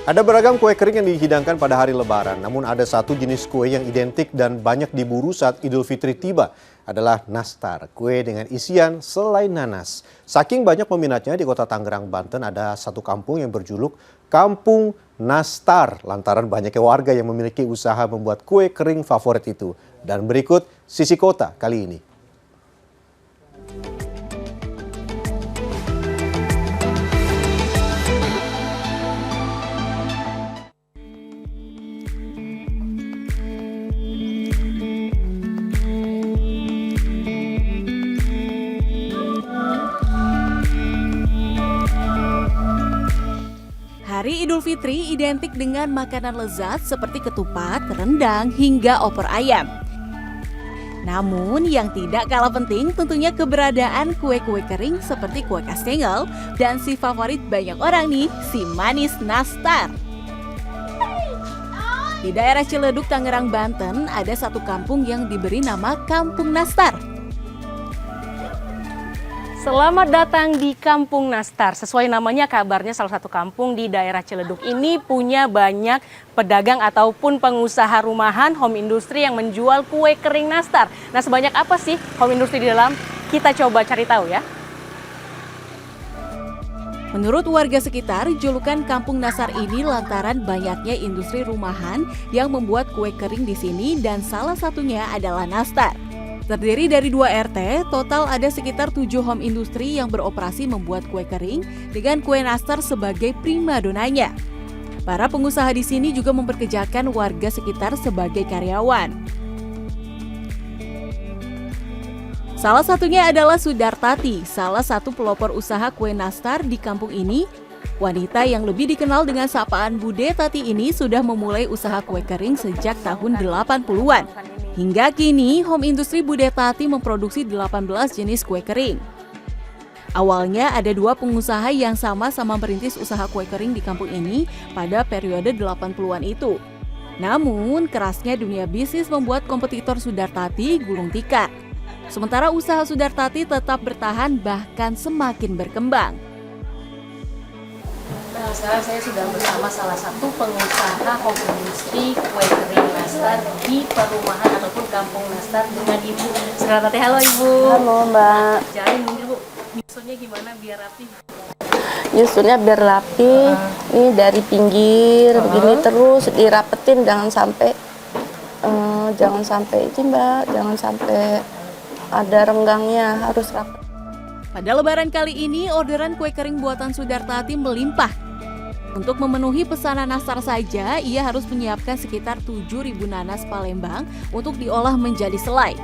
Ada beragam kue kering yang dihidangkan pada hari Lebaran, namun ada satu jenis kue yang identik dan banyak diburu saat Idul Fitri tiba, adalah nastar, kue dengan isian selai nanas. Saking banyak peminatnya di kota Tangerang, Banten, ada satu kampung yang berjuluk Kampung Nastar, lantaran banyaknya warga yang memiliki usaha membuat kue kering favorit itu. Dan berikut sisi kota kali ini. Hari Idul Fitri identik dengan makanan lezat seperti ketupat, rendang, hingga opor ayam. Namun yang tidak kalah penting tentunya keberadaan kue-kue kering seperti kue kastengel dan si favorit banyak orang nih, si manis nastar. Di daerah Ciledug, Tangerang, Banten ada satu kampung yang diberi nama Kampung Nastar. Selamat datang di Kampung Nastar. Sesuai namanya, kabarnya salah satu kampung di daerah Ciledug ini punya banyak pedagang ataupun pengusaha rumahan home industry yang menjual kue kering nastar. Nah, sebanyak apa sih home industry di dalam? Kita coba cari tahu ya. Menurut warga sekitar, julukan Kampung Nastar ini lantaran banyaknya industri rumahan yang membuat kue kering di sini dan salah satunya adalah nastar. Terdiri dari 2 RT, total ada sekitar 7 home industri yang beroperasi membuat kue kering dengan kue nastar sebagai primadonanya. Para pengusaha di sini juga memperkerjakan warga sekitar sebagai karyawan. Salah satunya adalah Sudartati, salah satu pelopor usaha kue nastar di kampung ini. Wanita yang lebih dikenal dengan sapaan Bude Tati ini sudah memulai usaha kue kering sejak tahun 80-an. Hingga kini, home industri Bude Tati memproduksi 18 jenis kue kering. Awalnya ada 2 pengusaha yang sama-sama merintis usaha kue kering di kampung ini pada periode 80-an itu. Namun, kerasnya dunia bisnis membuat kompetitor Sudartati gulung tikar. Sementara usaha Sudartati tetap bertahan bahkan semakin berkembang. Nah, sekarang saya sudah bersama salah satu pengusaha home industry kue kering nastar di perumahan ataupun kampung nastar dengan Ibu Sudartati. Halo Ibu. Halo Mbak. Jalin mungkin Bu, nyusunnya gimana biar rapi? Nyusunnya biar rapi. Ini dari pinggir begini terus dirapetin, jangan sampai itu Mbak, jangan sampai ada renggangnya, harus rapet. Pada Lebaran kali ini, orderan kue kering buatan Sudartati melimpah. Untuk memenuhi pesanan nastar saja, ia harus menyiapkan sekitar 7.000 nanas Palembang untuk diolah menjadi selai.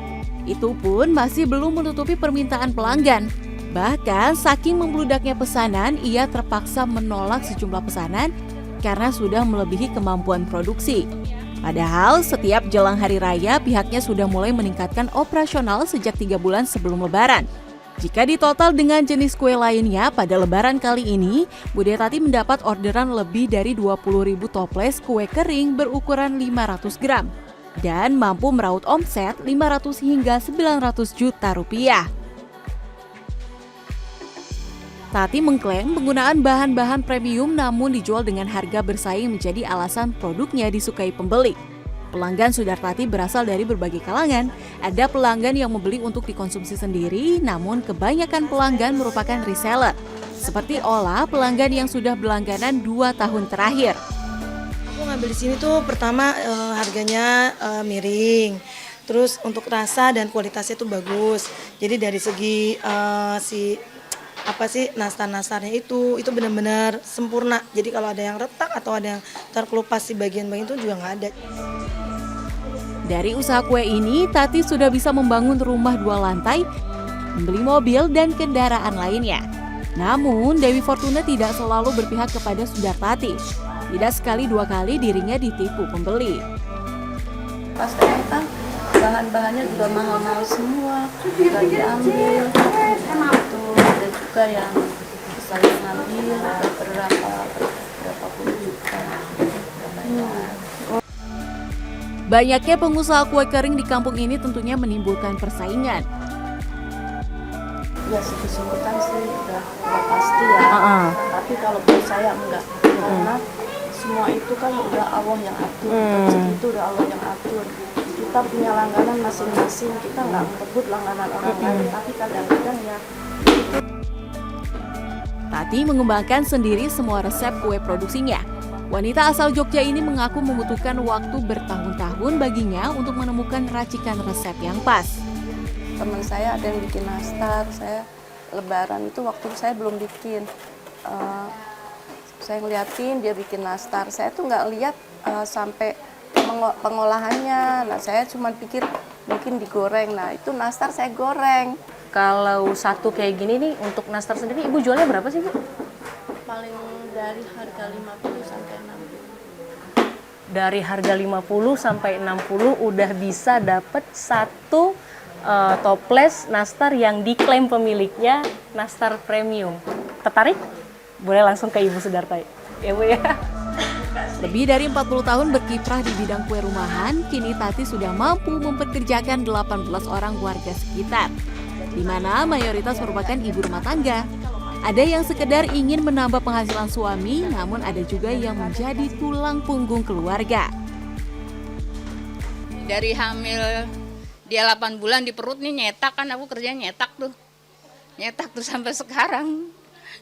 Itu pun masih belum menutupi permintaan pelanggan. Bahkan, saking membludaknya pesanan, ia terpaksa menolak sejumlah pesanan karena sudah melebihi kemampuan produksi. Padahal, setiap jelang hari raya, pihaknya sudah mulai meningkatkan operasional sejak 3 bulan sebelum Lebaran. Jika ditotal dengan jenis kue lainnya, pada Lebaran kali ini, Bude Tati mendapat orderan lebih dari 20.000 toples kue kering berukuran 500 gram dan mampu meraup omset 500 hingga 900 juta rupiah. Tati mengklaim penggunaan bahan-bahan premium namun dijual dengan harga bersaing menjadi alasan produknya disukai pembeli. Pelanggan Sudartati berasal dari berbagai kalangan. Ada pelanggan yang membeli untuk dikonsumsi sendiri, namun kebanyakan pelanggan merupakan reseller. Seperti Ola, pelanggan yang sudah berlangganan 2 tahun terakhir. Aku ngambil di sini tuh pertama harganya miring. Terus untuk rasa dan kualitasnya tuh bagus. Jadi dari segi nastar-nastarnya itu benar-benar sempurna. Jadi kalau ada yang retak atau ada yang terkelupas di bagian-bagian itu juga nggak ada. Dari usaha kue ini, Tati sudah bisa membangun rumah 2 lantai, membeli mobil dan kendaraan lainnya. Namun, Dewi Fortuna tidak selalu berpihak kepada Sudartati. Tidak sekali 2 kali dirinya ditipu pembeli. Pas datang, bahan-bahannya juga mahal-mahal semua, juga diambil. Itu ada juga yang saya ngambil berapa puluh juta. Banyaknya pengusaha kue kering di kampung ini tentunya menimbulkan persaingan. Ya sikut-sikutan sih udah pasti ya. Tapi kalau buat saya enggak. Karena semua itu kan udah Allah yang atur, rezeki itu udah Allah yang atur. Kita punya langganan masing-masing, kita nggak merebut langganan orang lain, tapi kadang-kadang ya Tati mengembangkan sendiri semua resep kue produksinya. Wanita asal Jogja ini mengaku membutuhkan waktu bertahun-tahun baginya untuk menemukan racikan resep yang pas. teman saya ada yang bikin nastar, saya lebaran itu waktu saya belum bikin. Saya ngeliatin dia bikin nastar, saya tuh nggak lihat sampai pengolahannya. Nah saya cuma pikir mungkin digoreng, nah itu nastar saya goreng. Kalau satu kayak gini nih, untuk nastar sendiri Ibu jualnya berapa sih Bu? Paling dari harga 50 sampai 60. Dari harga 50 sampai 60 udah bisa dapet satu toples nastar yang diklaim pemiliknya nastar premium. Tertarik? Boleh langsung ke Ibu Sudarta ya Bu ya. Lebih dari 40 tahun berkiprah di bidang kue rumahan, kini Tati sudah mampu mempekerjakan 18 orang warga sekitar, di mana mayoritas merupakan ibu rumah tangga. Ada yang sekedar ingin menambah penghasilan suami, namun ada juga yang menjadi tulang punggung keluarga. Dari hamil dia 8 bulan di perut nih nyetak, kan aku kerjanya nyetak tuh sampai sekarang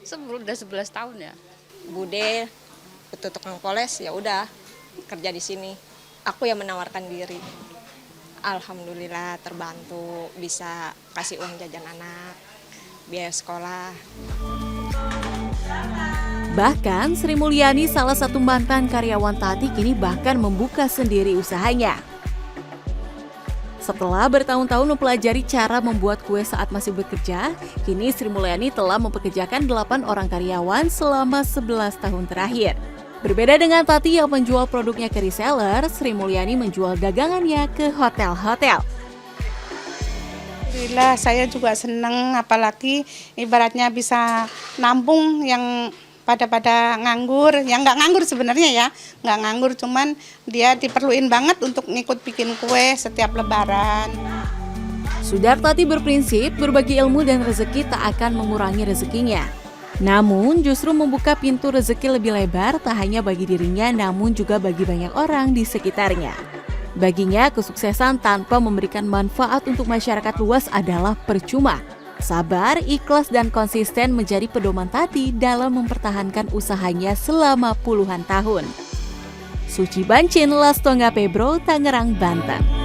udah 11 tahun ya. Bude betul tukang poles, ya udah kerja di sini. Aku yang menawarkan diri. Alhamdulillah terbantu, bisa kasih uang jajan anak, biaya sekolah. Bahkan Sri Mulyani, salah satu mantan karyawan Tati, kini bahkan membuka sendiri usahanya. Setelah bertahun-tahun mempelajari cara membuat kue saat masih bekerja, kini Sri Mulyani telah mempekerjakan 8 orang karyawan selama 11 tahun terakhir. Berbeda dengan Tati yang menjual produknya ke reseller, Sri Mulyani menjual dagangannya ke hotel-hotel. Alhamdulillah saya juga seneng, apalagi ibaratnya bisa nampung yang pada nganggur, yang nggak nganggur sebenarnya ya, nggak nganggur, cuman dia diperluin banget untuk ngikut bikin kue setiap lebaran. Sudartati berprinsip berbagi ilmu dan rezeki tak akan mengurangi rezekinya. Namun justru membuka pintu rezeki lebih lebar tak hanya bagi dirinya namun juga bagi banyak orang di sekitarnya. Baginya kesuksesan tanpa memberikan manfaat untuk masyarakat luas adalah percuma. Sabar, ikhlas, dan konsisten menjadi pedoman Tati dalam mempertahankan usahanya selama puluhan tahun. Suci Bancin, Lastonga Pebro, Tangerang, Banten.